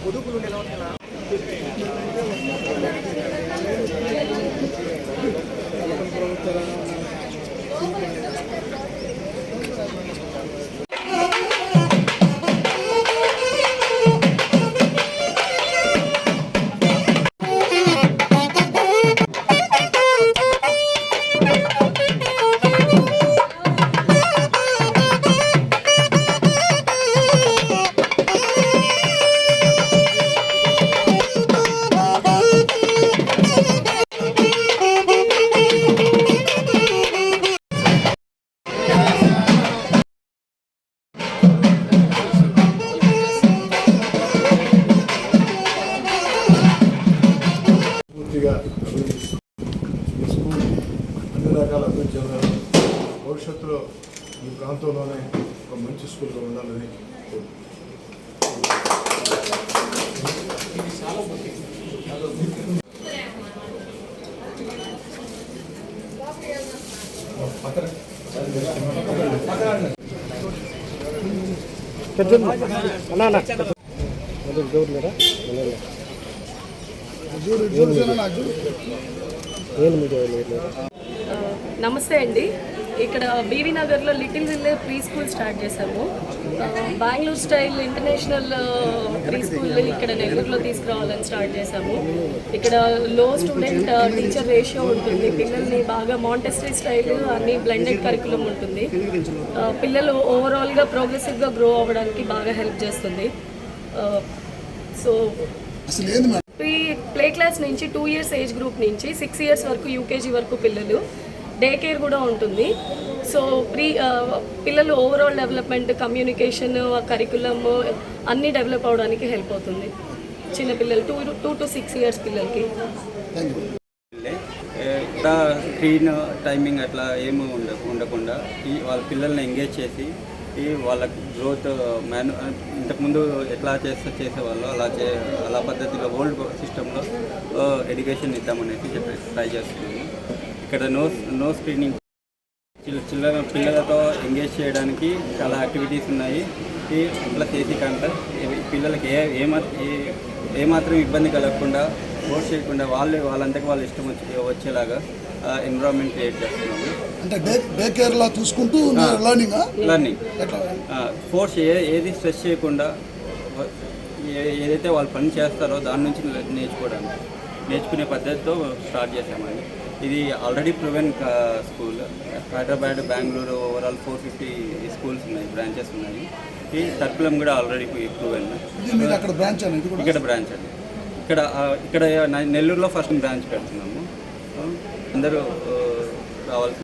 పొదుపులు నిలవట్ల పూర్తిగా అభివృద్ధి స్కూల్ అన్ని రకాల అభివృద్ధి చెందాలని భవిష్యత్తులో ఈ ప్రాంతంలోనే ఒక మంచి స్కూల్గా ఉండాలని నమస్తే అండి. ఇక్కడ బీవీ నగర్లో లిటిల్ విల్లే ప్రీ స్కూల్ స్టార్ట్ చేశాము. Bengaluru style international pre school ఇక్కడ నెల్లూరులో తీసుకురావాలని స్టార్ట్ చేశాము. ఇక్కడ లో స్టూడెంట్ టీచర్ రేషియో ఉంటుంది. పిల్లల్ని బాగా మాంటెసరీ స్టైల్ అన్ని బ్లెండెడ్ కరికులం ఉంటుంది. పిల్లలు ఓవరాల్గా ప్రోగ్రెసివ్గా గ్రో అవ్వడానికి బాగా హెల్ప్ చేస్తుంది. సో ప్లే క్లాస్ నుంచి 2 years ఏజ్ గ్రూప్ నుంచి 6 years వరకు యూకేజీ వరకు పిల్లలు, డే కేర్ కూడా ఉంటుంది. సో పిల్లలు ఓవరాల్ డెవలప్మెంట్, కమ్యూనికేషన్, కరికులమ్ అన్నీ డెవలప్ అవడానికి హెల్ప్ అవుతుంది చిన్నపిల్లలు 2 to 6 years పిల్లలకి. ఇక్కడ స్క్రీన్ టైమింగ్ అట్లా ఏమి ఉండకుండా వాళ్ళ పిల్లల్ని ఎంగేజ్ చేసి వాళ్ళ గ్రోత్ ఇంతకుముందు ఎట్లా చేసేవాళ్ళు అలా పద్ధతిలో ఓల్డ్ సిస్టంలో ఎడ్యుకేషన్ ఇద్దామనేసి ట్రై చేస్తున్నాము. ఇక్కడ నో స్క్రీనింగ్ పిల్లలతో ఎంగేజ్ చేయడానికి చాలా యాక్టివిటీస్ ఉన్నాయి. ప్లస్ ఏసీ కాంటర్ పిల్లలకి ఏమాత్రం ఇబ్బంది కలగకుండా ఫోర్స్ చేయకుండా వాళ్ళంతకు వాళ్ళు ఇష్టం వచ్చేలాగా ఎన్విరాన్మెంట్ క్రియేట్ చేస్తున్నాము. అంటే డే కేర్లా చూసుకుంటూ లర్నింగ్ ఫోర్స్ ఏది స్ట్రెస్ చేయకుండా ఏదైతే వాళ్ళు పని చేస్తారో దాని నుంచి నేర్చుకునే పద్ధతితో స్టార్ట్ చేసామండి. ఇది already proven school. Hyderabad, Bengaluru overall 450 schools ఉన్నాయి, బ్రాంచెస్ ఉన్నాయి. ఈ కరికులం కూడా ఆల్రెడీ ప్రూవెన్. ఇక్కడ బ్రాంచ్ అండి. ఇక్కడ నెల్లూరులో ఫస్ట్ బ్రాంచ్ పెడుతున్నాము. అందరూ రావాల్సి